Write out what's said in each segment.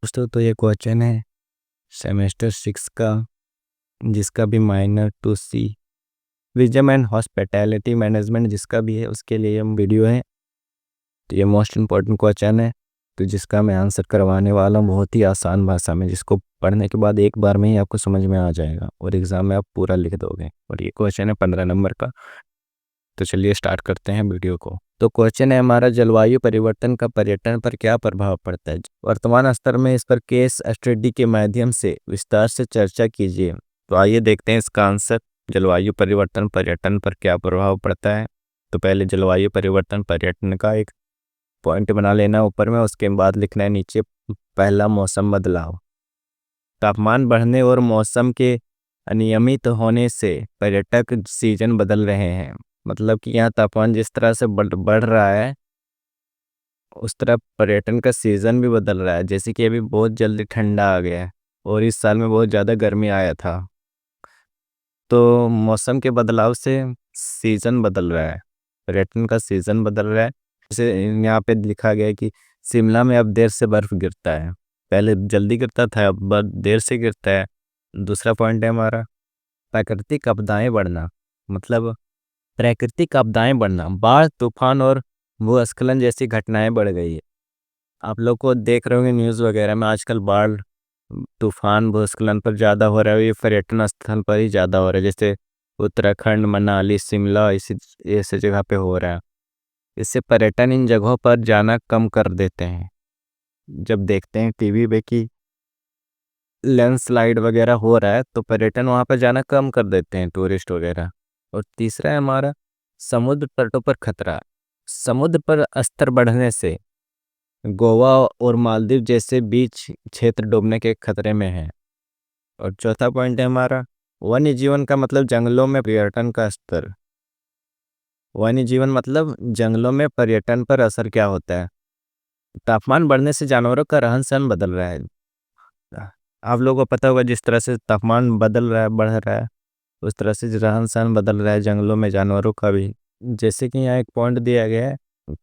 दोस्तों तो ये क्वेश्चन है सेमेस्टर 6 का, जिसका भी minor tourism and hospitality management जिसका भी है उसके लिए हम वीडियो है। तो ये मोस्ट इम्पॉर्टेंट क्वेश्चन है, तो जिसका मैं आंसर करवाने वाला हूँ बहुत ही आसान भाषा में, जिसको पढ़ने के बाद एक बार में ही आपको समझ में आ जाएगा और एग्ज़ाम में आप पूरा लिख दोगे। और ये क्वेश्चन है 15 नंबर का। तो चलिए स्टार्ट करते हैं वीडियो को। तो क्वेश्चन है हमारा, जलवायु परिवर्तन का पर्यटन पर क्या प्रभाव पड़ता है। वर्तमान स्तर में इस पर केस स्टडी के माध्यम से विस्तार से चर्चा कीजिए। तो आइए देखते हैं इसका आंसर, जलवायु परिवर्तन पर्यटन पर क्या प्रभाव पड़ता है। तो पहले जलवायु परिवर्तन पर्यटन का एक पॉइंट बना लेना ऊपर में, उसके बाद लिखना है नीचे पहला मौसम बदलाव। तापमान बढ़ने और मौसम के अनियमित होने से पर्यटक सीजन बदल रहे हैं। मतलब कि यहाँ तापमान जिस तरह से बढ़ रहा है उस तरह पर्यटन का सीज़न भी बदल रहा है। जैसे कि अभी बहुत जल्दी ठंडा आ गया है और इस साल में बहुत ज़्यादा गर्मी आया था, तो मौसम के बदलाव से सीज़न बदल रहा है, पर्यटन का सीज़न बदल रहा है। जैसे यहाँ पे लिखा गया है कि शिमला में अब देर से बर्फ़ गिरता है, पहले जल्दी गिरता था अब देर से गिरता है। दूसरा पॉइंट है हमारा प्राकृतिक आपदाएं बढ़ना। मतलब प्राकृतिक आपदाएं बढ़ना, बाढ़ तूफान और भूस्खलन जैसी घटनाएं बढ़ गई है। आप लोग को देख रहे होंगे न्यूज़ वगैरह में आजकल बाढ़ तूफान भूस्खलन पर ज़्यादा हो रहा है। ये पर्यटन स्थल पर ही ज़्यादा हो रहा है, जैसे उत्तराखंड मनाली शिमला इसी ऐसे जगह पे हो रहा है। इससे पर्यटन इन जगहों पर जाना कम कर देते हैं। जब देखते हैं टीवी पे कि लैंडस्लाइड वगैरह हो रहा है तो पर्यटन वहाँ पर जाना कम कर देते हैं टूरिस्ट वगैरह। और तीसरा है हमारा समुद्र तटों पर खतरा। समुद्र पर स्तर बढ़ने से गोवा और मालदीव जैसे बीच क्षेत्र डूबने के खतरे में है। और चौथा पॉइंट है हमारा वन्य जीवन का मतलब जंगलों में पर्यटन का स्तर। वन्य जीवन मतलब जंगलों में पर्यटन पर असर क्या होता है। तापमान बढ़ने से जानवरों का रहन सहन बदल रहा है। आप लोगों को पता होगा जिस तरह से तापमान बदल रहा है बढ़ रहा है उस तरह से रहन सहन बदल रहा है जंगलों में जानवरों का भी। जैसे कि यहाँ एक पॉइंट दिया गया है,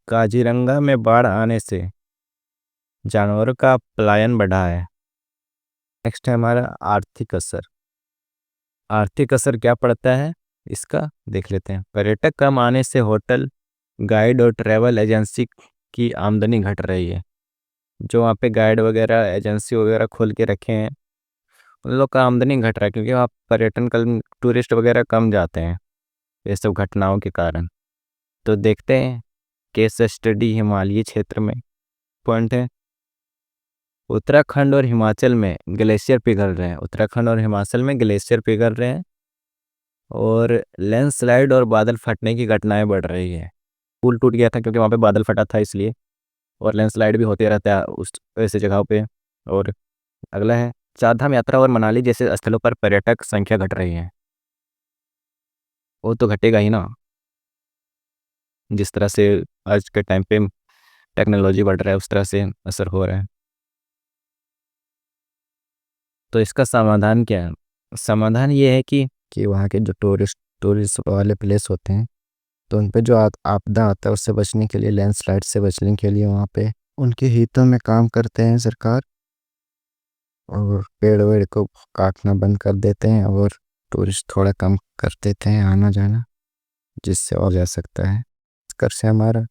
काजीरंगा में बाढ़ आने से जानवरों का पलायन बढ़ा है। नेक्स्ट है हमारा आर्थिक असर। आर्थिक असर क्या पड़ता है इसका देख लेते हैं। पर्यटक कम आने से होटल गाइड और ट्रैवल एजेंसी की आमदनी घट रही है। जो वहाँ पे गाइड वगैरह एजेंसी वगैरह खोल के रखे हैं उन लोग का आमदनी घट रहा है, क्योंकि वहाँ पर्यटन कल टूरिस्ट वगैरह कम जाते हैं ये सब घटनाओं के कारण। तो देखते हैं केस स्टडी हिमालयी क्षेत्र में पॉइंट है, उत्तराखंड और हिमाचल में ग्लेशियर पिघल रहे हैं। उत्तराखंड और हिमाचल में ग्लेशियर पिघल रहे हैं और लैंडस्लाइड और बादल फटने की घटनाएं बढ़ रही है। पुल टूट गया था क्योंकि वहाँ पे बादल फटा था इसलिए, और लैंडस्लाइड भी होते रहता है उस ऐसे जगहों पे। और अगला है चारधाम यात्रा और मनाली जैसे स्थलों पर पर्यटक संख्या घट रही है। वो तो घटेगा ही ना, जिस तरह से आज के टाइम पे टेक्नोलॉजी बढ़ रहा है उस तरह से असर हो रहा है। तो इसका समाधान क्या है। समाधान ये है कि वहाँ के जो टूरिस्ट वाले प्लेस होते हैं तो उन पे जो आपदा आता है उससे बचने के लिए, लैंडस्लाइड से बचने के लिए वहाँ पे उनके हितों में काम करते हैं सरकार, और पेड़ वेड़ को काटना बंद कर देते हैं और टूरिस्ट थोड़ा कम कर देते हैं आना जाना, जिससे और जा सकता है। इस कर से हमारा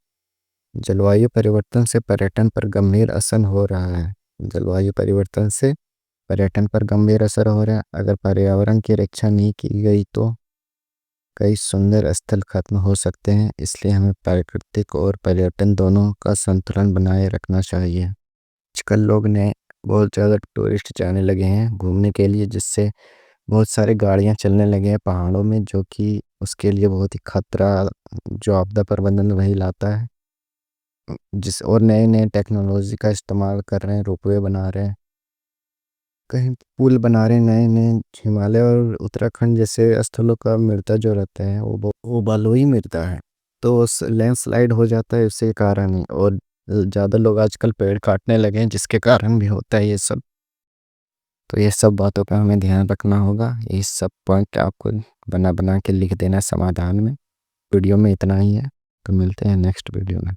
जलवायु परिवर्तन से पर्यटन पर गंभीर असर हो रहा है। जलवायु परिवर्तन से पर्यटन पर गंभीर असर हो रहा है। अगर पर्यावरण की रक्षा नहीं की गई तो कई सुंदर स्थल खत्म हो सकते हैं, इसलिए हमें प्राकृतिक और पर्यटन दोनों का संतुलन बनाए रखना चाहिए। आजकल लोग ने बहुत ज़्यादा टूरिस्ट जाने लगे हैं घूमने के लिए, जिससे बहुत सारी गाड़ियां चलने लगे हैं पहाड़ों में, जो कि उसके लिए बहुत ही खतरा जो आपदा प्रबंधन वही लाता है। जिस और नए नए टेक्नोलॉजी का इस्तेमाल कर रहे हैं, रोपवे बना रहे हैं, कहीं पुल बना रहे हैं नए नए। हिमालय और उत्तराखंड जैसे स्थलों का मृदा जो रहता है वो बलुई मृदा है, तो उस लैंडस्लाइड हो जाता है उसके कारण ही। और ज़्यादा लोग आजकल पेड़ काटने लगे हैं जिसके कारण भी होता है ये सब। तो ये सब बातों का हमें ध्यान रखना होगा। ये सब पॉइंट आपको बना बना के लिख देना समाधान में। वीडियो में इतना ही है, तो मिलते हैं नेक्स्ट वीडियो में।